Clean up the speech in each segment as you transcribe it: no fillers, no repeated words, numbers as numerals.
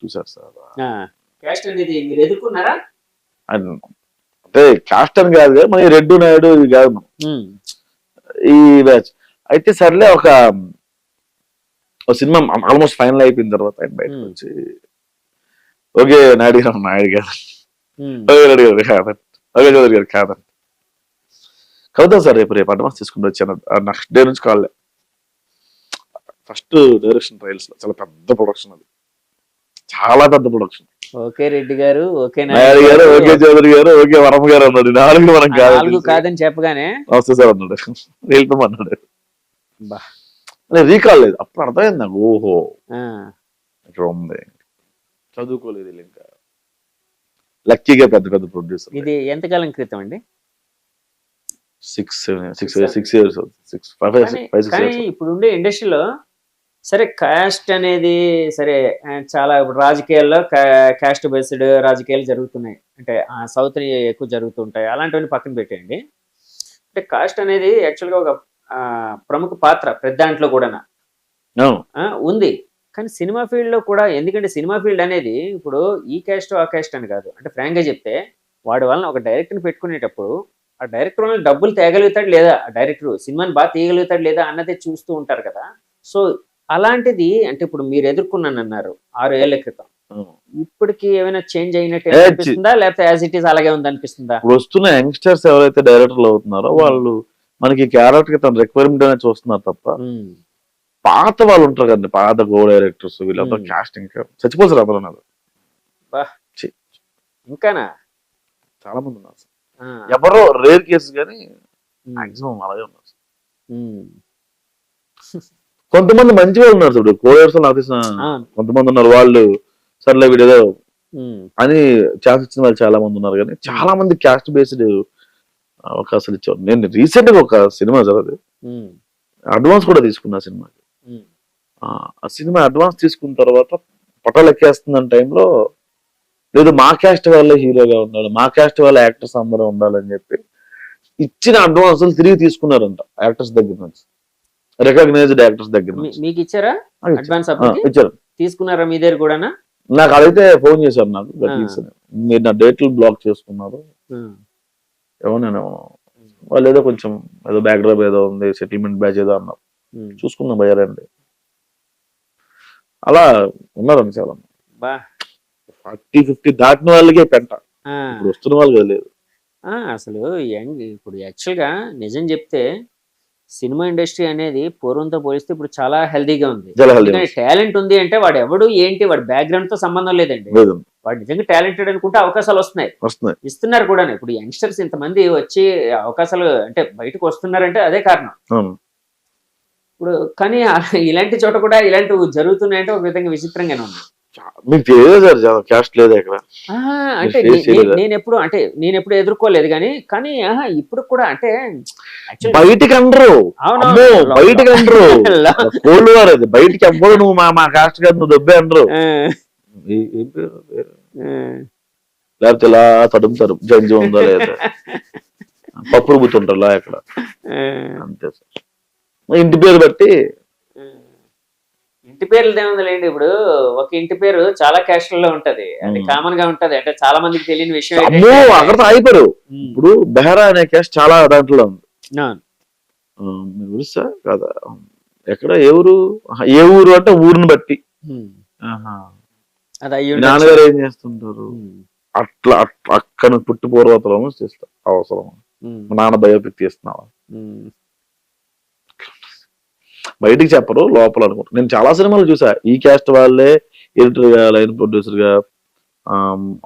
చూసారు sir. Caste అనేది మీరు ఎదుర్కొన్నారా? అంటే కాస్ట్ అని కాదు కదా, మన రెడ్డు నాయుడు ఇది కాదు మనం ఈ బ్యాచ్. అయితే సర్లే ఒక సినిమా ఆల్మోస్ట్ ఫైనల్ అయిపోయిన తర్వాత ఆయన బయటకు వచ్చి ఓకే నాయుడు గారు ఓకే రెడ్డి గారు కాదండి, ఓకే చౌదరి గారు కాదండి, కలుద్దాం సార్ రేపు అడ్వాన్స్ తీసుకుంటూ వచ్చాను. నెక్స్ట్ డే నుంచి కాల్. ఫస్ట్ డైరెక్షన్ ట్రయల్స్ లో చాలా పెద్ద ప్రొడక్షన్, అది చాలా పెద్ద ప్రొడక్షన్. ఓకే రెడ్డి గారు, ఓకే నాయుడు గారు, ఓకే చౌదరి గారు, ఓకే వరమ గారు అన్నాడు. నాలుగు మనం కాదని చెప్పగానే వస్తే సార్ అన్నాడు, వెళ్ళిపోమన్నాడు. రీకాల్ లేదు, అప్పుడు అర్థమైంది నాకు, ఓహో ఇక్కడ ఉంది, చదువుకోలేదు ఇంకా. లక్కీగా పెద్ద పెద్ద ప్రొడ్యూసర్. ఇది ఎంతకాలం క్రితం అండి? 6 years. కానీ ఇప్పుడు ఉండే ఇండస్ట్రీలో సరే కాస్ట్ అనేది సరే చాలా రాజకీయాల్లో కాస్ట్ బేస్డ్ రాజకీయాలు జరుగుతున్నాయి, అంటే సౌత్ ఎక్కువ జరుగుతుంటాయి, అలాంటివన్నీ పక్కన పెట్టేయండి. అంటే కాస్ట్ అనేది యాక్చువల్గా ఒక ప్రముఖ పాత్ర ప్రతి దాంట్లో కూడా ఉంది. కానీ సినిమా ఫీల్డ్ లో కూడా, ఎందుకంటే సినిమా ఫీల్డ్ అనేది ఇప్పుడు ఈ క్యాస్ట్ ఆ క్యాస్ట్ అని కాదు, అంటే ఫ్రాంక్ గా చెప్తే వాడి వలన ఒక డైరెక్టర్ని పెట్టుకునేటప్పుడు ఆ డైరెక్టర్ వల్ల డబ్బులు తేగలుగుతాడు లేదా, ఆ డైరెక్టర్ సినిమాని బాగా తీయగలుగుతాడు లేదా అన్నదే చూస్తూ ఉంటారు కదా. సో అలాంటిది అంటే ఇప్పుడు మీరు ఎదుర్కొన్నాను అన్నారు 6 ఏళ్ల క్రితం, ఇప్పటికి ఏమైనా చేంజ్ అయినట్టు అనిపిస్తుందా, లేకపోతే యాజ్ ఇట్ ఈస్ అలాగే ఉంది అనిపిస్తుందా? వస్తున్న యంగ్స్టర్స్ ఎవరైతే డైరెక్టర్లు అవుతున్నారో వాళ్ళు మనకి క్యారెక్టర్ కి తన రిక్వైర్మెంట్ అనేది చూస్తున్నారు తప్ప, పాత వాళ్ళు ఉంటారు కదండి, పాత గో డైరెక్టర్స్ వీళ్ళంతా కాస్టింగ్ చచ్చిపోతారు అందరూ. ఇంకానా చాలా మంది ఉన్నారు, ఎవరో రేర్ కేసు కానీ మాక్సిమం అలాగే ఉన్నారు. కొంతమంది మంచిగా ఉన్నారు చూడు, కోడర్స్ నాకు తెలిసిన కొంతమంది ఉన్నారు, వాళ్ళు సర్లే వీడేదో అని ఛాన్స్ ఇచ్చిన వాళ్ళు చాలా మంది ఉన్నారు. కానీ చాలా మంది క్యాస్ట్ బేస్డ్ అవకాశాలు ఇచ్చారు. నేను రీసెంట్ గా ఒక సినిమా చదివి అడ్వాన్స్ కూడా తీసుకున్నా సినిమాకి. ఆ సినిమా అడ్వాన్స్ తీసుకున్న తర్వాత పటాలు ఎక్కేస్తున్న టైంలో లేదు మా క్యాస్ట్ వాళ్ళే హీరోగా ఉండాలి, మా క్యాస్ట్ వాళ్ళ యాక్టర్స్ అందరూ ఉండాలని చెప్పి ఇచ్చిన అడ్వాన్స్ తిరిగి తీసుకున్నారంట యాక్టర్స్ దగ్గర నుంచి, రికగ్నైజ్డ్ యాక్టర్స్ దగ్గర నుంచి. మీకు ఇచ్చారా అడ్వాన్స్? ఇచ్చారు. తీసుకున్నారా మీ దగ్గర కూడా? నాకు అడిగితే ఫోన్ చేశారు నాకు, మీరు నా డేట్లు బ్లాక్ చేసుకున్నారు ఏమో, వాళ్ళు ఏదో కొంచెం ఏదో బ్యాక్ డ్రాప్ ఏదో ఉంది, సెటిల్మెంట్ బ్యాచ్ ఏదో అన్నారు, చూసుకుందాం భయ్యారండి. అలా ఉన్నారండి చాలా 40-50 దాటిన వాళ్ళకే పెంట, ఇప్పుడు వస్తున్న వాళ్ళు లేదు. అసలు ఇప్పుడు యాక్చువల్గా నిజం చెప్తే సినిమా ఇండస్ట్రీ అనేది పూర్వంతో పోలిస్తే ఇప్పుడు చాలా హెల్దీగా ఉంది. టాలెంట్ ఉంది అంటే వాడు ఎవడు ఏంటి వాడి బ్యాక్గ్రౌండ్ తో సంబంధం లేదండి, వాడు నిజంగా టాలెంటెడ్ అనుకుంటే అవకాశాలు వస్తున్నాయి, ఇస్తున్నారు కూడా. ఇప్పుడు యంగ్స్టర్స్ ఇంతమంది వచ్చి అవకాశాలు అంటే బయటకు వస్తున్నారంటే అదే కారణం. ఇప్పుడు కానీ ఇలాంటి చోట కూడా ఇలాంటివి జరుగుతున్నాయంటే ఒక విధంగా విచిత్రంగానే ఉంది. మీకు తెలియదు సార్ క్యాస్ట్ లేదు ఇక్కడ అంటే నేను ఎప్పుడు ఎదుర్కోలేదు కానీ కానీ ఇప్పుడు కూడా అంటే బయటికి అనరు, బయటికి అనరు, కోళ్ళు వారు అది బయటికి ఎవ్వరు నువ్వు మా కాస్ట్ కాదు నువ్వు దొబ్బే అనరు. లేకపోతే ఇలా తడుముతారు జడ్జి ఉందా లేదా, పప్పు రుబ్బుతుంటారు లా ఎక్కడ, అంతే సార్. ఇంటి పేరు బట్టి ఇంటి పేర్లు ఏముందండి, ఇప్పుడు ఒక ఇంటి పేరు చాలా క్యాస్ట్లలో ఉంటది, అది కామన్ గా ఉంటది, అంటే చాలా మందికి తెలియని విషయం. అక్కడ అయిపోయారు. ఇప్పుడు బెహరా అనే క్యాస్ట్ చాలా దాంట్లో ఉంది, తెలుసా కదా, ఎక్కడ ఏ ఊరు అంటే ఊరిని బట్టి. నాన్నగారు ఏం చేస్తుంటారు అట్లా అక్కడ పుట్టి పూర్వతలను చేస్తారు, అవసరం నాన్న బయోపిక్ తీస్తున్నావా బయటికి చెప్పరు, లోపల అనుకుంటారు. నేను చాలా సినిమాలు చూసా ఈ క్యాస్ట్ వాళ్ళే ఎడిటర్ గా, లైన్ ప్రొడ్యూసర్ గా,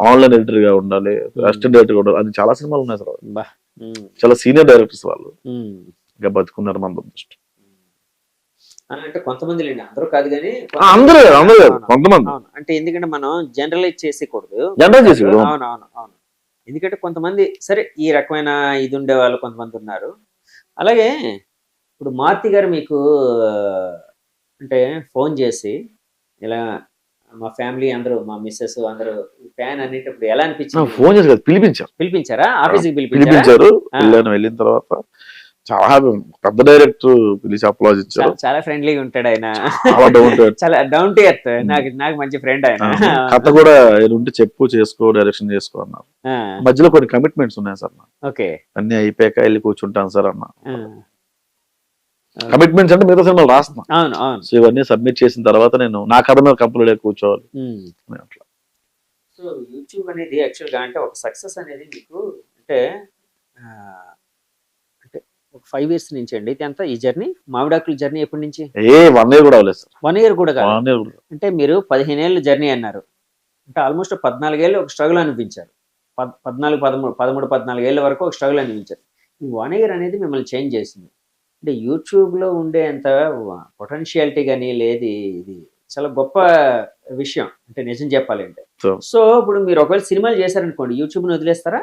ఆన్లైన్ ఎడిటర్ గా ఉండాలి, అసిస్టెంట్ డైరెక్టర్ గా ఉండాలి, అది చాలా సినిమాలు ఉన్నాయి సార్. చాలా సీనియర్ డైరెక్టర్స్ వాళ్ళు ఇంకా బతుకున్నారు మన దృష్టి. అంటే కొంతమంది లేండి, అందరూ కాదు కానీ అందరూ కొంతమంది. అంటే ఎందుకంటే మనం జనరలైజ్ చేసేకూడదు. అవును. ఎందుకంటే కొంతమంది సరే ఈ రకమైన ఇది ఉండే వాళ్ళు కొంతమంది ఉన్నారు. అలాగే ఇప్పుడు మార్తి గారు మీకు అంటే ఫోన్ చేసి ఇలా మా ఫ్యామిలీ అందరూ మా మిస్సెస్ అందరూ ఫ్యాన్ అనేటప్పుడు ఎలా అనిపించింది? ఫోన్ చేసి పిలిపించారా? ఆఫీస్కి పిలిపించారు. వెళ్ళిన తర్వాత చాలా పెద్ద డైరెక్టర్ పిలిచి అప్లాజ్ ఇచ్చారు. చాలా ఫ్రెండ్లీగా ఉంటాడు ఆయన, చాలా డౌన్ టు ఎర్త్. చాలా డౌన్ టు ఎర్త్. నాకు మంచి ఫ్రెండ్ ఆయన. కథ కూడా ఉంటే చెప్పు, చేసుకో, డైరెక్షన్ చేసుకో అన్నారు. మధ్యలో కొన్ని కమిట్మెంట్స్ ఉన్నాయి సార్. ఓకే, అన్ని అయిపోయాక వెళ్ళి కూర్చుంటాను సార్ అన్న. కమిట్మెంట్స్ అంటే మిగతా సినిమాలు రాస్తున్నా. అవును అవును. సో ఇవన్నీ సబ్మిట్ చేసిన తర్వాత నేను నా కథ మీద కంపెనీలో కూర్చోవాలి అట్లా. సో యూట్యూబ్ అనేది యాక్చువల్గా అంటే ఒక సక్సెస్ అనేది మీకు అంటే అంటే ఒక 5 years నుంచి అండి ఇది అంతా ఈ జర్నీ, మామిడాకుల జర్నీ ఎప్పటి నుంచి? 1 year కూడా అవ్వలేదు సార్. 1 year కూడా కాదు. 1 year కూడా. అంటే మీరు 15 ఏళ్ళు జర్నీ అన్నారు అంటే ఆల్మోస్ట్ 14 ఏళ్ళు ఒక స్ట్రగుల్ అనిపించారు. 14 ఏళ్ళ వరకు ఒక స్ట్రగుల్ అనిపించారు. ఈ 1 year అనేది మిమ్మల్ని చేంజ్ చేసింది. అంటే యూట్యూబ్లో ఉండేంత పొటెన్షియాలిటీ కానీ లేదు, ఇది చాలా గొప్ప విషయం అంటే నిజం చెప్పాలి అంటే. సో ఇప్పుడు మీరు ఒకవేళ సినిమాలు చేశారనుకోండి, యూట్యూబ్ని వదిలేస్తారా?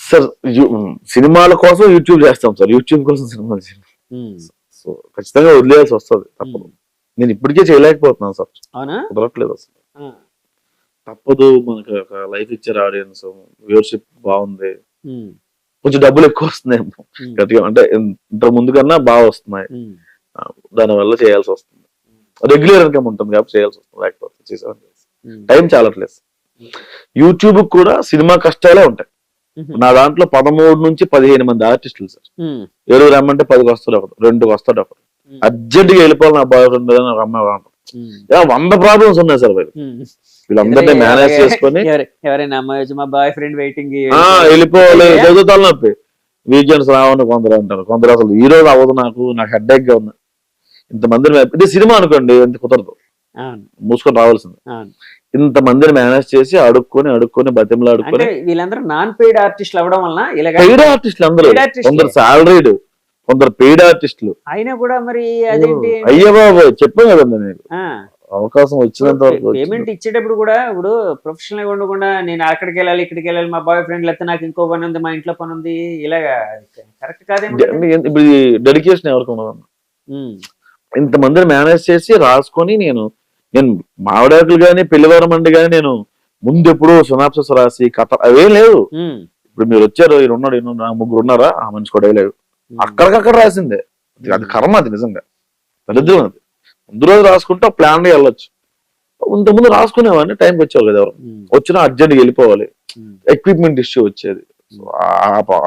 సార్ సినిమాల కోసం యూట్యూబ్ చేస్తాం సార్, యూట్యూబ్ కోసం సినిమాలు చేస్తాం. సో ఖచ్చితంగా వదిలేయాల్సి వస్తుంది, తప్పదు. నేను ఇప్పటికే చేయలేకపోతున్నాను సార్. అవునా? కుదరట్లేదు అసలు. తప్పదు, మనకు ఒక లైఫ్ ఇచ్చారు ఆడియన్స్, వ్యూవర్షిప్ బాగుంది, కొంచెం డబ్బులు ఎక్కువ వస్తున్నాయి గట్టిగా, అంటే ఇంత ముందు కన్నా బాగా వస్తున్నాయి, దానివల్ల చేయాల్సి వస్తుంది. రెగ్యులర్ ఇన్కమ్ ఉంటుంది కాబట్టి చేయాల్సి వస్తుంది, లేకపోతే టైం చాలట్లేదు. యూట్యూబ్ కూడా సినిమా కష్టాలే ఉంటాయి. నా దాంట్లో 13 నుంచి 15 మంది ఆర్టిస్టులు సార్. 7 రమ్మంటే 10 వస్తాడు ఒకడు, 2 వస్తాడు ఒకడు. అర్జెంట్ గా వెళ్ళిపోవాలి నా బాయ్ ఫ్రెండ్ అని ఒక అమ్మాయి 100 ప్రాబ్లమ్స్ ఉన్నాయి సార్. వీళ్ళందరినీ మేనేజ్ చేసుకొని ఎవరైనా అమ్మాయి మా బాయ్ ఫ్రెండ్ వెయిటింగ్ వెళ్ళిపోవాలి, చదువుతాను నొప్పి. వీకెండ్స్ రావని కొందరు అంటారు, కొందరు అసలు ఈ రోజు అవ్వదు, నాకు హెడ్ఏక్ గా ఉంది. ఇంతమందిని ఇది సినిమా అనుకోండి, ఎంత కుదరదు, మూసుకొని రావాల్సింది. ఇంతమందిని మేనేజ్ చేసి అడుక్కొని బతిమలాడుకొని. వీళ్ళందరూ నాన్ పెయిడ్ ఆర్టిస్టులు అవ్వడం వల్ల పెయిడ్ ఆర్టిస్టులు అందరూ, కొందరు సాలరీడ్, కొందరు పెయిడ్ ఆర్టిస్టులు అయినా కూడా మరి అదేంటి? అయ్యో బాబు చెప్పాను కదండి మీకు, అవకాశం వచ్చినంత వరకు పేమెంట్ ఇచ్చేటప్పుడు కూడా ఇప్పుడు ప్రొఫెషనల్ గా ఉండకుండా నేను అక్కడికి వెళ్ళాలి ఇక్కడికి వెళ్ళాలి, మా బాయ్ ఫ్రెండ్ లేకపోతే నాకు ఇంకో పని ఉంది, మా ఇంట్లో పని ఉంది, ఇలాగా కరెక్ట్ కాదేమో. ఇప్పుడు డెడికేషన్ ఎవరికి ఉండదు. ఇంతమందిని మేనేజ్ చేసి రాసుకొని నేను మామిడాకులు గానీ పెళ్లివారం అండి గానీ నేను ముందు ఎప్పుడు సినాప్సిస్ రాసి కథ అవేం లేదు. ఇప్పుడు మీరు వచ్చారు, ఈయన ఉన్నాడు, ముగ్గురు ఉన్నారా, ఆ మనిషి కూడా లేదు, అక్కడికక్కడ రాసిందే. అది కర్మ, అది నిజంగా దరిద్రం. అది ముందు రోజు రాసుకుంటే ప్లాన్ గా వెళ్ళొచ్చు. ఇంతకుముందు రాసుకునేవాడిని, టైంకి వచ్చేవాళ్ళు కదా, ఎవరు వచ్చినా అర్జెంట్గా వెళ్ళిపోవాలి, ఎక్విప్మెంట్ ఇష్యూ వచ్చేది,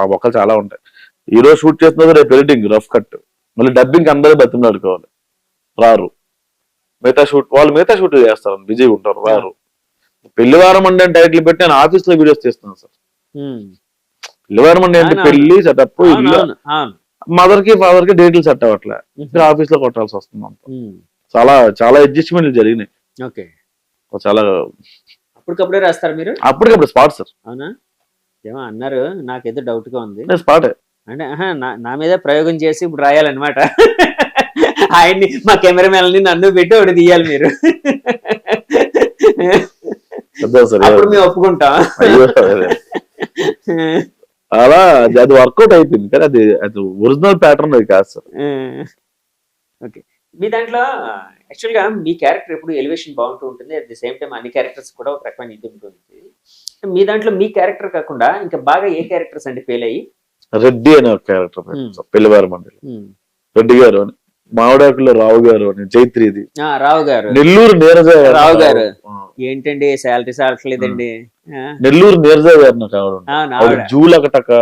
ఆ ఒక్కలు చాలా ఉంటాయి. ఈ రోజు షూట్ చేస్తున్నది, రేపు ఎడిటింగ్ రఫ్ కట్, మళ్ళీ డబ్బింగ్ అందరూ బతిమలాడుకోవాలి, రారు. మిగతా షూట్లు చేస్తారు, బిజీగా ఉంటారు, రారు. పెళ్లివారం అండి అని టైటిల్ పెట్టి నేను ఆఫీస్ లో వీడియోస్ చేస్తున్నాను సార్. పెళ్లివారం అండి అంటే పెళ్లి సెటప్, ఇల్లు, మదర్ కి ఫాదర్ కి డేట్లు సెట్ అవ్వట్లే, ఆఫీస్ లో కొట్టాల్సి వస్తుంది. చాలా చాలా అడ్జస్ట్మెంట్లు జరిగినాయి. చాలా అప్పటికప్పుడే రాస్తారు మీరు? అప్పటికప్పుడు స్పాట్ సార్. అవునా? ఏమో అన్నారు, నాకేదో డౌట్ గా ఉంది. స్పాట్ అంటే నా మీద ప్రయోగం చేసి ఇప్పుడు రాయాలన్నమాట. ఆయన్ని మా కెమెరామెన్ నన్ను పెట్టి ఒకటి తీయాలి మీరు, అప్పుడు మేము ఒప్పుకుంటాం. అలా అది వర్కౌట్ అయిపోయింది, కానీ అది ఒరిజినల్ ప్యాటర్న్ అది కాదు సార్. ఓకే, మీ దాంట్లో యాక్చువల్ గా మీ క్యారెక్టర్ ఎప్పుడు ఎలివేషన్ బాగుంటూ ఉంటుంది, అట్ ది సేమ్ టైం అన్ని క్యారెక్టర్స్ కూడా ఒక రకమైన ఇది ఉంటుంది. మీ దాంట్లో మీ క్యారెక్టర్ కాకుండా ఇంకా బాగా ఏ క్యారెక్టర్స్ అంటే ఫెయిల్ అయ్యి? రెడ్డి అనే ఒక క్యారెక్టర్ పెళ్లివారం అండి, రెడ్డి గారు అని, మామిడాకుల్లో రావు గారు అని, జైత్రిది రావు గారు, నెల్లూరు నీరజ రావు గారు. ఏంటండి శాలరీ సాలట్లేదండి. నెల్లూరు నీరజ గారు నాకు ఆవిడ జూలకటక,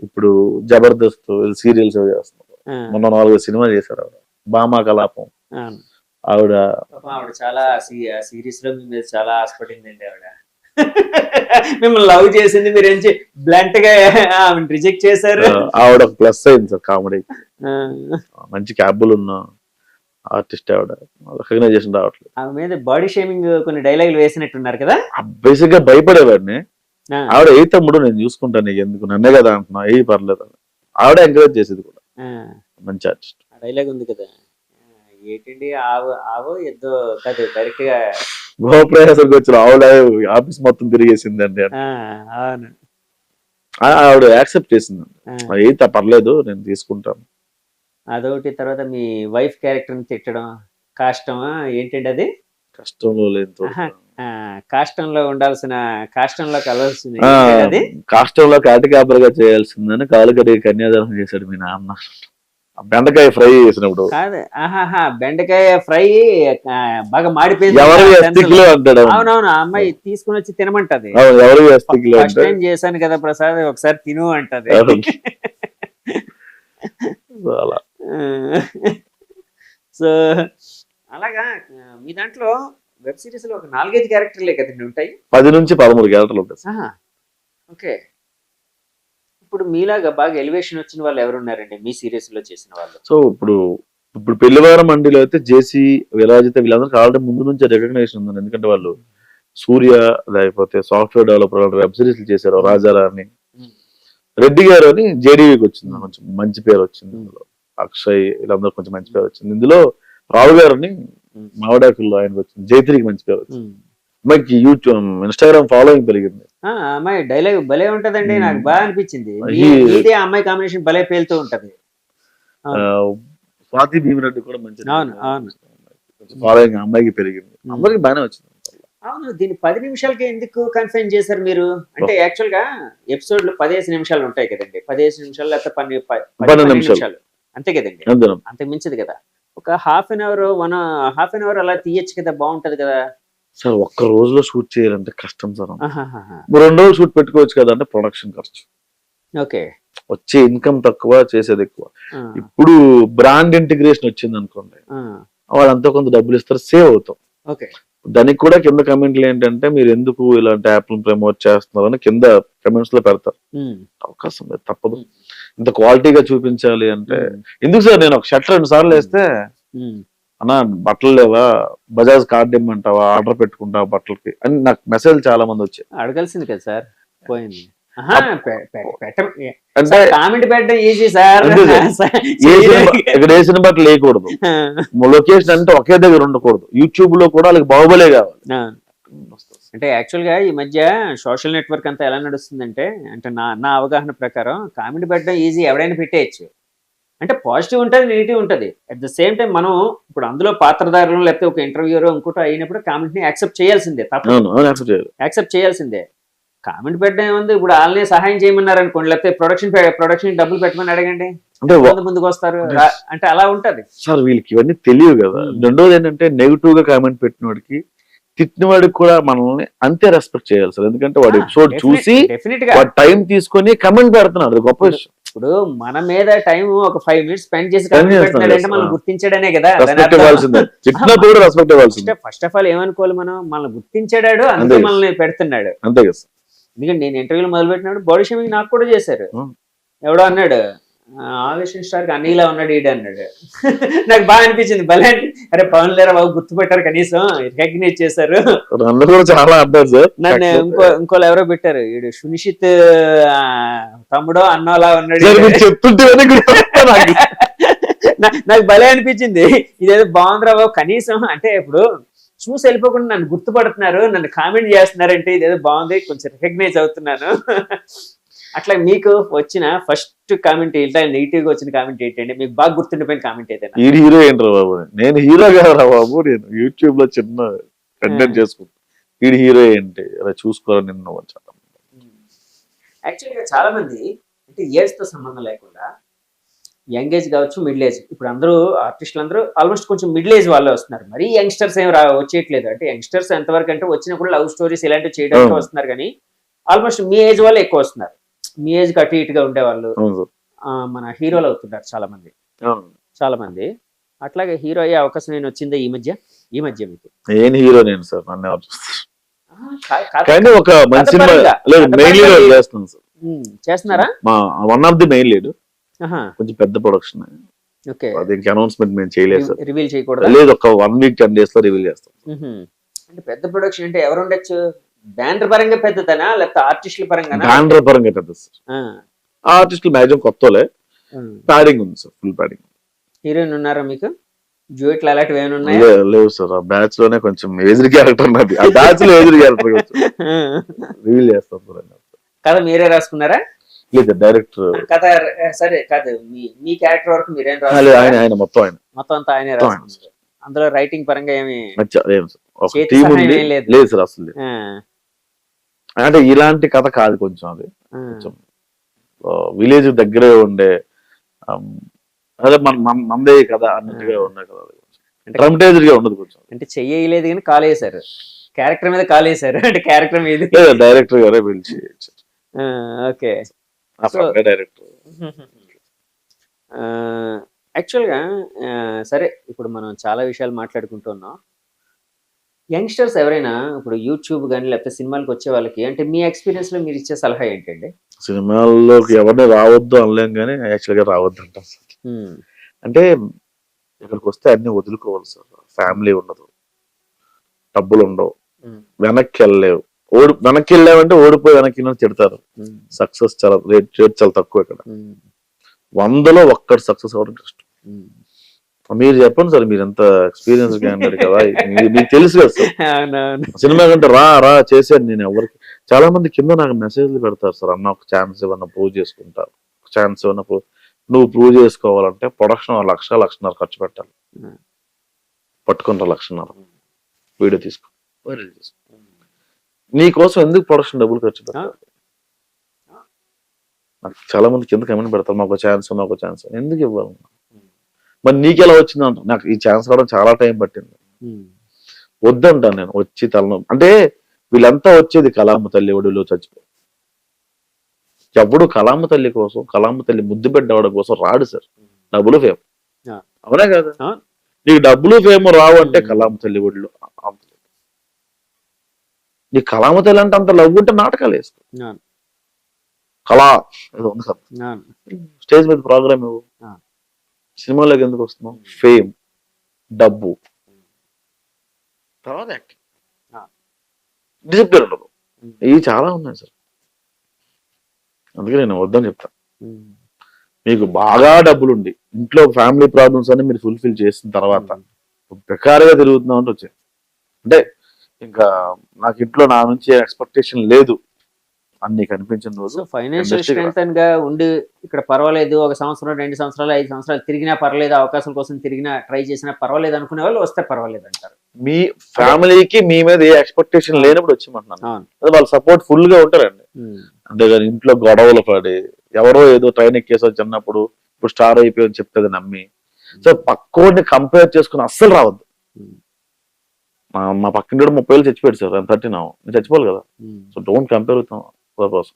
ఇప్పుడు జబర్దస్త్ సీరియల్స్ చేస్తున్నారు, మొన్న 4 సినిమా చేశారు ఆవిడ, భామా కలాపం. ఆవిడ చాలా సీరియస్ లో మీ మీద చాలా ఆశపడిందండి ఆవిడ. మిమ్మల్ని లవ్ చేసింది, మీరు ఏం బ్లంట్ గా రిజెక్ట్ చేశారు. ఆవిడ ప్లస్ అయింది సార్ కామెడీ, మంచి క్యాబులు ఉన్న ఆర్టిస్ట్ ఆవిడ, రికగ్నైజేషన్ రావట్లేదు. ఆమె మీద బాడీ షేమింగ్ కొన్ని డైలాగులు వేసినట్టున్నారు కదా. బేసిక్ గా భయపడేవాడిని, ఆవిడ ఏ తమ్ముడు నేను చూసుకుంటాను, నీకు ఎందుకు, నన్నే కదా అంటున్నా, ఏ పర్లేదు, ఆవిడ ఎంకరేజ్ చేసేది కూడా, మంచి ఆర్టిస్ట్. డైలాగ్ ఉంది కదా, ఏంటండి ఆవో ఎద్దో కాదు, డైరెక్ట్ గా గోప్రయాసకి వచ్చిన ఆవిడ ఆఫీస్ మొత్తం తిరిగేసిందండి. ఆవిడ యాక్సెప్ట్ చేసిందండి, ఏ పర్లేదు నేను తీసుకుంటాను. అదొకటి. తర్వాత మీ వైఫ్ క్యారెక్టర్ ని తిట్టడం కష్టమా ఏంటండి? అది కష్టంలో లేదు, కాష్టంలో ఉండాల్సిన కాష్టంలో కలవాల్సింది ఆ, అది కాష్టంలో కాటికాపరిగా చేయాల్సిందని కాలు కడిగి కన్యాదానం చేశాడు మీ నాన్న. ఆ బెండకాయ ఫ్రై చేసినప్పుడు కాదు. ఆహాహా, బెండకాయ ఫ్రై బాగా మాడిపోయింది. ఎవరు ఎస్తిక్లో అంటాడు. అవునవును, ఆ అమ్మాయి తీసుకుని వచ్చి తినమంటది. ఎవరు ఎస్తిక్లో ఫస్ట్ టైం చేశాను కదా ప్రసాద్, ఒకసారి తిను అంటది. అలా సో అలాగా మీ దాంట్లో వెబ్ సిరీస్ లో ఒక 4-5 క్యారెక్టర్లే కదండి ఉంటాయి. 10 నుంచి 13 క్యారెక్టర్లు ఉంటాయి. ఓకే. ఇప్పుడు మీలాగా బాగా ఎలివేషన్ వచ్చిన వాళ్ళు ఎవరున్నారండి మీ సిరీస్ లో చేసిన వాళ్ళు? సో ఇప్పుడు పెళ్లివారం మండిలో అయితే జేసీ, విరాజిత వీళ్ళందరికీ ఆల్రెడీ ముందు నుంచి రికగ్నైజేషన్ ఉంది. ఎందుకంటే వాళ్ళు సూర్య, లేకపోతే సాఫ్ట్వేర్ డెవలపర్ వెబ్ సిరీస్ చేశారు. రాజారాణి, రెడ్డి గారు అని జేడీవీకి వచ్చింది, కొంచెం మంచి పేరు వచ్చింది. ఇందులో అక్షయ్ వీళ్ళందరూ కొంచెం మంచి పేరు వచ్చింది. ఇందులో రావు గారిని మావడాకుల్లో ఆయనకు వచ్చింది. జైత్రికి మంచి పేరు వచ్చింది. అమ్మాయికి యూట్యూబ్, ఇన్స్టాగ్రామ్ ఫాలోయింగ్ పెరిగింది. అమ్మాయి డైలాగ్ భలే ఉంటదండి, నాకు బాగా అనిపించింది. ఇదే అమ్మాయి కాంబినేషన్ భలే పేలుతూ ఉంటది. స్వాతి భీమిరెడ్డి కూడా మంచి అవును ఫాలోయింగ్ అమ్మాయికి పెరిగింది. అందరికి బాగానే వచ్చింది. అవును, దీన్ని 10 నిమిషాలకి ఎందుకు కన్ఫైన్ చేశారు మీరు? అంటే యాక్చువల్ గా ఎపిసోడ్లు 15 నిమిషాలు ఉంటాయి కదండి, 15 నిమిషాలు లేకపోతే 12 నిమిషాలు అంతే కదండి, అంతకు మించదు కదా. ఒక హాఫ్ అన్ అవర్ అలా తీయచ్చు కదా, బాగుంటది కదా సార్. ఒక్క రోజులో షూట్ చేయాలంటే కష్టం సార్. 2 రోజులు షూట్ పెట్టుకోవచ్చు కదా, అంటే ప్రొడక్షన్ ఖర్చు, ఓకే, వచ్చే ఇన్కమ్ తక్కువ, చేసేది ఎక్కువ. ఇప్పుడు బ్రాండ్ ఇంటిగ్రేషన్ వచ్చింది అనుకోండి, వాళ్ళంతా కొంత డబ్బులు ఇస్తారు, సేవ్ అవుతాం. ఓకే, దానికి కూడా కింద కమెంట్లు ఏంటంటే మీరు ఎందుకు ఇలాంటి యాప్లను ప్రమోట్ చేస్తున్నారు అని కింద కమెంట్స్ లో పెడతారు. అవకాశం లేదు, తప్పదు. ఇంత క్వాలిటీగా చూపించాలి అంటే ఎందుకు సార్? నేను ఒక షర్ట్ 2 సార్లు వేస్తే అన్నా బట్టలు లేవా, బజాజ్ కార్డ్ ఇమ్మంటావా, ఆర్డర్ పెట్టుకుంటావా బట్టలకి అని నాకు మెసేజ్ చాలా మంది వచ్చాయి. అడగాల్సింది కదా సార్, పోయింది. అంటే కామెంట్ పెట్టడం ఈజీ సార్, ఇక్కడ వేసిన బట్టలు వేయకూడదు, లొకేషన్ అంటే ఒకే దగ్గర ఉండకూడదు, యూట్యూబ్ లో కూడా వాళ్ళకి బాహుబలే కావాలి. అంటే యాక్చువల్ గా ఈ మధ్య సోషల్ నెట్వర్క్ అంతా ఎలా నడుస్తుందంటే, అంటే నా అవగాహన ప్రకారం కామెంట్ పెట్టడం ఈజీ, ఎవడైనా పెట్టేయచ్చు. అంటే పాజిటివ్ ఉంటుంది, నెగిటివ్ ఉంటుంది. అట్ ద సేమ్ టైం మనం ఇప్పుడు అందులో పాత్రధారులు లేకపోతే ఒక ఇంటర్వ్యూరో ఇంకోటో అయినప్పుడు కామెంట్ ని యాక్సెప్ట్ చేయాల్సిందే, యాక్సెప్ట్ చేయాల్సిందే. కామెంట్ పెట్టడం ఏముంది, ఇప్పుడు వాళ్ళని సహాయం చేయమన్నారు అనుకోండి, లేకపోతే ప్రొడక్షన్ డబ్బులు పెట్టమని అడగండి, ముందుకు వస్తారు. అంటే అలా ఉంటది సార్. వీళ్ళకి ఇవన్నీ తెలియదు కదా. రెండోది ఏంటంటే నెగిటివ్ గా కామెంట్ పెట్టిన వాడికి, తిట్టిన వాడికి కూడా మనల్ని అంతే రెస్పెక్ట్ చేయాలి సార్. ఎందుకంటే వాడు ఎపిసోడ్ చూసి టైం తీసుకొని కమెంట్ పెడుతున్నాడు, అది గొప్ప విషయం. ఇప్పుడు మన మీద టైం ఒక 5 మినిట్స్ స్పెండ్ చేసి పెడుతున్నాడంటే మనం గుర్తించడనే కదా. ఫస్ట్ ఆఫ్ ఆల్ ఏమనుకోవాలి, మనం గుర్తించాడు, అందుకే మనల్ని పెడుతున్నాడు, అంతే కదా. ఎందుకంటే నేను ఇంటర్వ్యూలో మొదలు పెట్టినప్పుడు బాడీ షేమింగ్ నాకు కూడా చేశారు. ఎవడో అన్నాడు, ఆవేశం స్టార్ అన్నీలా ఉన్నాడు ఈడ అన్నాడు. నాకు బాగా అనిపించింది, భలే అరే పవన్ లేరా బాబు గుర్తుపెట్టారు, కనీసం రికగ్నైజ్ చేశారు. నన్ను ఇంకోళ్ళు ఎవరో పెట్టారు, ఈడు సునిషిత్ తమ్ముడో అన్నోలా ఉన్నాడు. నాకు భలే అనిపించింది, ఇదేదో బాగుందిరా బాబు, కనీసం అంటే ఇప్పుడు చూసి వెళ్ళిపోకుండా నన్ను గుర్తుపడుతున్నారు, నన్ను కామెంట్ చేస్తున్నారంటే ఇదేదో బాగుంది, కొంచెం రికగ్నైజ్ అవుతున్నాను. అట్లా మీకు వచ్చిన ఫస్ట్ కామెంట్ ఏంటంటే, నెగిటివ్ గా వచ్చిన కామెంట్ ఏంటంటే, మీకు బాగా గుర్తుండిపోయిన కామెంట్ ఏదైనా? ఈ హీరో ఏంట్రా బాబు, నేను హీరో కాదురా బాబు, నేను యూట్యూబ్ లో చిన్న కంటెంట్ చేసుకుంటా, ఈ హీరో ఏంటి అలా చూసుకోరా నిన్ను. యాక్చువల్గా చాలా మంది అంటే ఏజ్ తో సంబంధం లేకుండా, యంగ్ ఏజ్ కావచ్చు, మిడిల్ ఏజ్, ఇప్పుడు అందరూ ఆర్టిస్టులు అందరూ ఆల్మోస్ట్ కొంచెం మిడిల్ ఏజ్ వాళ్ళే వస్తున్నారు, మరీ యంగ్స్టర్స్ ఏం వచ్చేయట్లేదు. అంటే యంగ్స్టర్స్ ఎంతవరకు అంటే వచ్చినప్పుడు లవ్ స్టోరీస్ ఇలాంటివి చేయడానికి వస్తున్నారు, కానీ ఆల్మోస్ట్ మీ ఏజ్ వాళ్ళే ఎక్కువ వస్తున్నారు. మీ ఏజ్ కి అటు ఇటుగా ఉండేవాళ్ళు మన హీరోలు అవుతున్నారు చాలా మంది. అట్లాగే హీరో అయ్యే అవకాశం నేను వచ్చిందే ఈ మధ్య మీకు? నేను హీరో నేను సార్, కానీ ఒక మంచి చేస్తున్నారా? One of the main lead, కొంచెం పెద్ద ప్రొడక్షన్. దీనికి అనౌన్స్మెంట్ మేము చేయలేదు, రివీల్ చేయకూడదు. లేదు, ఒక 1 వీక్ 10 days లో రివీల్ చేస్తాం. అంటే పెద్ద ప్రొడక్షన్ అంటే ఎవరు ఉండొచ్చు? బ్యానర్ పరంగా పెద్దదనా, లేకపోతే ఆర్టిస్టుల పరంగా? బ్యానర్ పరంగా పెద్ద సార్. ఆర్టిస్టులు మ్యాక్సిమం కొత్తలే, ప్యాడింగ్ ఉంది సార్, ఫుల్ ప్యాడింగ్. హీరోయిన్ ఉన్నారా మీకు? డ్యూయెట్లు అలాంటివి ఏమైనా ఉన్నాయా? లేవు సార్, ఆ బ్యాచ్ లోనే కొంచెం ఏజ్డ్ క్యారెక్టర్ ఉన్నది, ఆ బ్యాచ్ లో ఏజ్డ్ క్యారెక్టర్ రివీల్ చేస్తాం. కథ మీరే రాసుకున్నారా? లేదు, డైరెక్టర్ కథ. సరే, కాదు, మీ క్యారెక్టర్ వరకు మీరేం రాసుకున్నారు? ఆయన మొత్తం అంతా ఆయనే రాసుకున్నారు. అందులో రైటింగ్ పరంగా ఏమి లేదు సార్. ఒక చేతి టీం సహాయం ఉంది ఏం లేదు. లేదు సార్ అసలు లేదు. ఆ, అంటే ఇలాంటి కథ కాదు కొంచెం అది ఆ, కొంచెం విలేజ్ దగ్గరే ఉండే ఆమ్, అదే మందే కదా అన్నట్టుగా ఉండే కదా అంటే డ్రమటైజ్డ్ గా ఉండదు కొంచెం. అంటే చెయ్యలేదు కానీ కాల్ వేశారు, క్యారెక్టర్ మీద కాల్ వేశారు అంటే క్యారెక్టర్ మీద. డైరెక్టర్ గారే పిలిచి ఓకే. ఆ సో డైరెక్టర్ యాక్చువల్గా సరే ఇప్పుడు మనం చాలా విషయాలు మాట్లాడుకుంటున్నాం. యంగ్స్టర్స్ ఎవరైనా ఇప్పుడు యూట్యూబ్ కానీ లేకపోతే సినిమాలకు వచ్చే వాళ్ళకి అంటే మీ ఎక్స్పీరియన్స్ లో మీరు ఇచ్చే సలహా ఏంటండి? సినిమాల్లోకి ఎవరిని రావద్దు అనలేం కానీ యాక్చువల్ గా రావద్దు అంటాం సార్. ఉమ్, అంటే ఇక్కడికి వస్తే అన్ని వదులుకోవాలి సార్. ఫ్యామిలీ ఉండదు, డబ్బులు ఉండవు, ఉమ్, వెనక్కి వెళ్ళలేవు. వెనక్కి వెళ్ళామంటే ఓడిపోయి వెనక్కి వెళ్ళిన తిడతారు. ఉమ్, సక్సెస్ చాలా రేట్ చాలా తక్కువ ఇక్కడ. ఉమ్, 100లో ఒక్కడు సక్సెస్ అవ్వడం కష్టం. ఉమ్. మీరు చెప్పండి సార్, మీరు ఎంత ఎక్స్పీరియన్స్ క్యాండిడేట్ కదా, మీకు తెలుసు కదా సార్. అవునవును. సినిమా కంటే రా చేశాను నేను. ఎవరికి చాలా మంది కింద నాకు మెసేజ్లు పెడతారు సార్, అన్న ఒక ఛాన్స్ ఏమన్నా ప్రూవ్ చేసుకుంటారు, ఒక ఛాన్స్ ఏమన్నా నువ్వు ప్రూవ్ చేసుకోవాలంటే ప్రొడక్షన్ 1,00,000-1,50,000 ఖర్చు పెట్టాలి. పట్టుకుంటా 1,00,000 వీడియో తీసుకో, వైరల్ చేసుకో. నీకోసం ఎందుకు ప్రొడక్షన్ డబ్బులు ఖర్చు పెట్టాలి? నాకు చాలా మంది కింద కమెంట్ పెడతారు, మాకు ఛాన్స్ ఎందుకు ఇవ్వాలి? మరి నీకెలా వచ్చింది అంట. నాకు ఈ ఛాన్స్ రావడం చాలా టైం పట్టింది. వద్దంటాను నేను. వచ్చి తలను అంటే వీళ్ళంతా వచ్చేది కళామ తల్లి ఒడిలో చచ్చిపోయి. ఎవడు కళామ తల్లి కోసం, కళామ తల్లి ముద్దు పెట్టవడం కోసం రాడు సార్. డబ్బులు ఫేమ్, అవునా కదా? నీకు డబ్బులు ఫేమ్ రావు అంటే కళామ తల్లి ఒడిలో అంత. నీ కళామ తల్లి అంటే అంత లవ్ ఉంటే నాటకాలు వేసుకో. కళా ఏదో ఉంది సార్, స్టేజ్ మీద ప్రోగ్రామ్ ఇవ్వు. సినిమాలోకి ఎందుకు వస్తున్నాం? ఫేమ్, డబ్బు, తర్వాత యాక్టింగ్, డిసిప్లిన్ ఉండదు. ఇవి చాలా ఉన్నాయి సార్. అందుకే నేను వద్దని చెప్తాను. మీకు బాగా డబ్బులుండి ఇంట్లో ఫ్యామిలీ ప్రాబ్లమ్స్ అన్ని మీరు ఫుల్ఫిల్ చేసిన తర్వాత బెకారుగా తిరుగుతున్నాం అంటే వచ్చాయి. అంటే ఇంకా నాకు ఇంట్లో నా నుంచి ఎక్స్పెక్టేషన్ లేదు అన్ని కనిపించిన రోజు ఫైనాన్షియల్ స్ట్రెంగ్ గా ఉండి ఇక్కడ పర్వాలేదు, 1 సంవత్సరం 2 సంవత్సరాలు 5 సంవత్సరాలు తిరిగినా పర్వాలేదు, అవకాశం కోసం తిరిగినా ట్రై చేసినా పర్వాలేదు అనుకునే వాళ్ళు వస్తే పర్వాలేదు అంటారు. మీ ఫ్యామిలీకి మీ మీద ఏ ఎక్స్పెక్టేషన్ లేనప్పుడు వచ్చేయమంటున్నాను. వాళ్ళు సపోర్ట్ ఫుల్ గా ఉంటారండి. అంతేగాని ఇంట్లో గొడవలు పడి ఎవరో ఏదో ట్రైన్ ఎక్కేసో చిన్నప్పుడు ఇప్పుడు స్టార్ అయిపోయి చెప్తుంది నమ్మి సో పక్కోడిని కంపేర్ చేసుకుని అస్సలు రావద్దు. మా పక్కన 30 ఏళ్ళు చచ్చిపోయాడు సార్, 30 నేను చచ్చిపోవాలి కదా. So don't compare with purpose.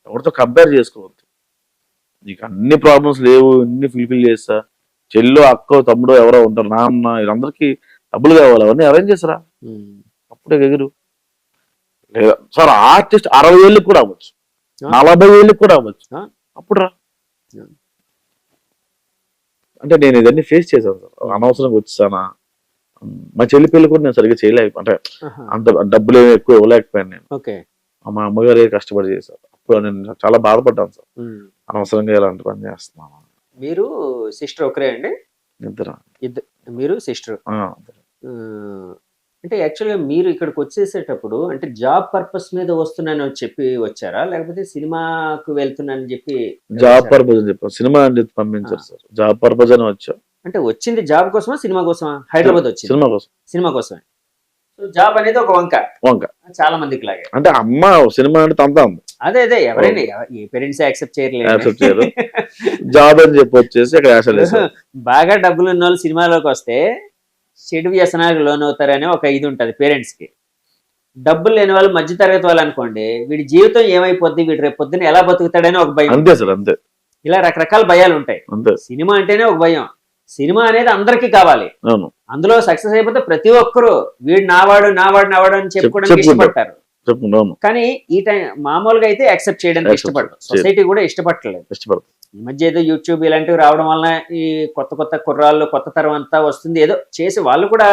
ఎవరితో కంపేర్ చేసుకోవద్దు. నీకు అన్ని ప్రాబ్లమ్స్ లేవు, అన్ని ఫుల్ఫిల్ చేస్తా, చెల్లో అక్కో తమ్ముడో ఎవరో ఉంటారు, నాన్న వీళ్ళందరికీ డబ్బులు కావాలి, అవన్నీ అరేంజ్ చేస్తారా? అప్పుడే ఎగురు. లేదా సార్ ఆర్టిస్ట్ 60 ఏళ్ళకి కూడా అవ్వచ్చు, 40 ఏళ్ళకి కూడా అవ్వచ్చు, అప్పుడు రా. అంటే నేను ఇదన్నీ ఫేస్ చేశాను సార్. అనవసరంగా వచ్చానా, మా చెల్లి పెళ్లి కూడా నేను సరిగ్గా చేయలేక, అంటే అంత డబ్బులు ఏమి ఎక్కువ ఇవ్వలేకపోయాను నేను. మా అమ్మగారు కష్టపడి చేశారు. అప్పుడు నేను చాలా బాధపడ్డాను సార్, అనవసరంగా ఇలాంటి పని చేస్తున్నాను. మీరు సిస్టర్ ఒకరే అండి? ఇద్దరు. మీరు సిస్టర్. అంటే యాక్చువల్గా మీరు ఇక్కడికి వచ్చేసేటప్పుడు అంటే జాబ్ పర్పస్ మీద వస్తున్నాను చెప్పి వచ్చారా, లేకపోతే సినిమాకు వెళ్తున్నానని చెప్పి? జాబ్ పర్పస్ అని చెప్పారు, సినిమా అని పంపించారు సార్. జాబ్ పర్పస్ అని వచ్చా. అంటే వచ్చింది జాబ్ కోసమా సినిమా కోసమా? హైదరాబాద్ వచ్చింది సినిమా కోసం. సినిమా కోసమే. జాబ్ అనేది ఒక వంక చాలా మందికి లాగే. అంటే అమ్మ సినిమా అంటే తంతా ఉంది. అదే ఎవరైనా ఏ పేరెంట్స్ యాక్సెప్ట్ చేయరు. జాబ్ అని చెప్పి వచ్చేసి ఇక్కడ బాగా డబ్బులు ఉన్న వాళ్ళు సినిమాలోకి వస్తే చెడు వ్యసనాలకు లోన్ అవుతారని ఒక ఇది ఉంటది పేరెంట్స్ కి. డబ్బులు లేని వాళ్ళు మధ్య తరగతి వాళ్ళు అనుకోండి, వీడి జీవితం ఏమైపోద్ది, వీడు రేపు పొద్దున్న ఎలా బతుకుతాడని ఒక భయం. అంతే సార్, అంతే. ఇలా రకరకాల భయాలు ఉంటాయి. సినిమా అంటేనే ఒక భయం. సినిమా అనేది అందరికీ కావాలి. అందులో సక్సెస్ అయిపోతే ప్రతి ఒక్కరు వీడు నావాడు అని చెప్పుకోవడానికి ఇష్టపడతారు. కానీ ఈ టైం మామూలుగా అయితే యాక్సెప్ట్ చేయడానికి ఇష్టపడరు, సొసైటీ కూడా ఇష్టపడలేదు. ఈ మధ్య ఏదో యూట్యూబ్ ఇలాంటివి రావడం వలన ఈ కొత్త కుర్రాళ్ళు కొత్త తరం అంతా వస్తుంది, ఏదో చేసి వాళ్ళు కూడా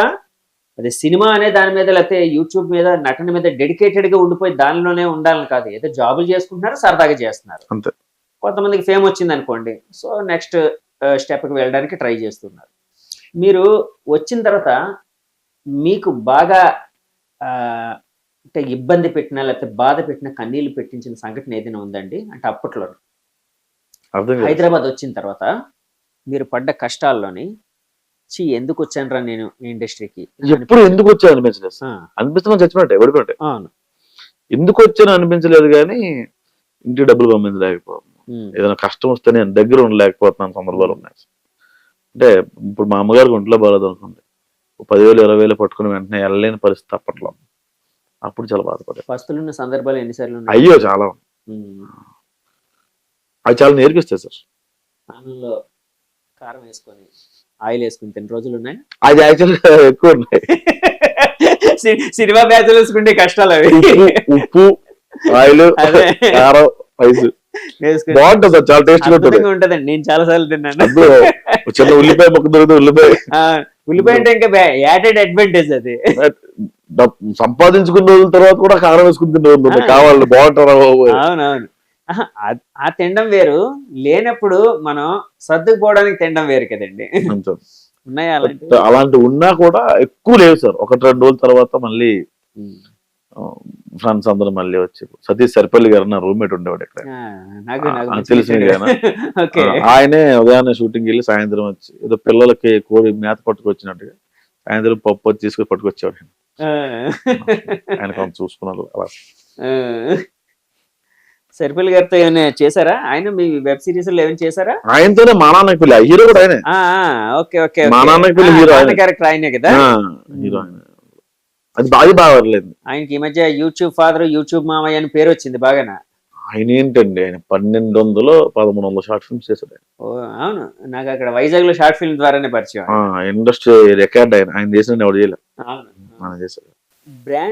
అదే సినిమా అనే దాని మీద లేకపోతే యూట్యూబ్ మీద నటన మీద డెడికేటెడ్ గా ఉండిపోయి దానిలోనే ఉండాలని కాదు, ఏదో జాబులు చేసుకుంటున్నారు, సరదాగా చేస్తున్నారు. కొంతమందికి ఫేమ్ వచ్చింది అనుకోండి, సో నెక్స్ట్ స్టెప్కి వెళ్ళడానికి ట్రై చేస్తున్నారు. మీరు వచ్చిన తర్వాత మీకు బాగా అంటే ఇబ్బంది పెట్టినా లేకపోతే బాధ పెట్టినా కన్నీళ్లు పెట్టించిన సంఘటన ఏదైనా ఉందండి? అంటే అప్పట్లో హైదరాబాద్ వచ్చిన తర్వాత మీరు పడ్డ కష్టాల్లోని ఎందుకు వచ్చానురా నేను ఈ ఇండస్ట్రీకి ఎప్పుడు ఎందుకు వచ్చాను అనిపించలేదు అనిపిస్తున్నా చచ్చినట్టే పడిపోతే అవును ఎందుకు వచ్చాను అనిపించలేదు కానీ ఇంటికి డబ్బులు పంపించలేకపోతున్నాను ఏదైనా కష్టం వస్తే నేను దగ్గర ఉండలేకపోతున్నాను సందర్భాలు ఉన్నాయి అంటే ఇప్పుడు మా అమ్మగారికి ఒంట్లో బాగాలేదు అనుకోండి 10,000 20,000 పట్టుకుని వెంటనే వెళ్ళలేని పరిస్థితి అప్పట్లో అప్పుడు చాలా బాధపడే పస్తులున్న సందర్భాలు ఎన్నిసార్లు అయ్యో చాలా అవి చాలా నేర్పిస్తాయి సార్ అన్నంలో కారం వేసుకొని ఆయిల్ వేసుకుని తిన్న రోజులు ఉన్నాయి అది యాక్చువల్గా ఎక్కువ ఉన్నాయి సినిమా బ్యాచులర్స్ కుండే కష్టాలు అవి ఉప్పు ఆయిల్ కారం రైస్ బాగుంటుంది సార్ చాలా టేస్ట్ ఉంటదండి నేను చాలా సార్లు తిన్నాను చిన్న ఉల్లిపాయ మొక్క దొరికితే ఉల్లిపాయ అంటే ఇంకా యాడెడ్ అడ్వాంటేజ్ అది సంపాదించుకున్న రోజుల తర్వాత కూడా కారం వేసుకుని తిన్న రోజులు కావాలి బాగుంటారా అవునవును ఆ తినడం వేరు లేనప్పుడు మనం సర్దుకుపోవడానికి తినడం వేరు కదండి ఉన్నాయా అలాంటి ఉన్నా కూడా ఎక్కువ లేవు సార్ 1-2 రోజుల తర్వాత మళ్ళీ ఫ్రెండ్స్ అందరూ మళ్ళీ వచ్చి సతీష్ సరిపల్లి గారు నా రూమ్మేట్ ఉండేవాడు ఇక్కడ తెలిసింది ఆయనే ఉదయాన్నే షూటింగ్ వెళ్ళి సాయంత్రం వచ్చి ఏదో పిల్లలకి కోడి మేత పట్టుకొచ్చినట్టుగా సాయంత్రం పప్పు వచ్చి తీసుకొని పట్టుకొచ్చేవాడు ఆయన కొంత చూసుకున్నారు అలా సరిపల్లి గారితో ఏమైనా చేశారా ఆయన మీ వెబ్ సిరీస్ లో ఏమైనా చేశారా ఆయనతోనే మా నాన్నకి పిల్ల హీరో కూడా ఆయనే ఓకే ఓకే మా నాన్నకి పిల్ల హీరో క్యారెక్టర్ ఆయనే కదా హీరో అది బాగా వర్లేదు ఆయనకి ఈ మధ్య యూట్యూబ్ ఫాదర్ యూట్యూబ్ మామయ్య అని పేరు వచ్చింది బాగానా ఆయన ఏంటండి ఆయన 1200-1300 షార్ట్ ఫిల్మ్స్ చేశాడు అవును నాకు అక్కడ వైజాగ్ లో షార్ట్ ఫిల్మ్ ద్వారానే పరిచయం ఇండస్ట్రీ రికార్డ్ ఆయన చేసిన ఎవరు చేయలేదు బ్రాండ్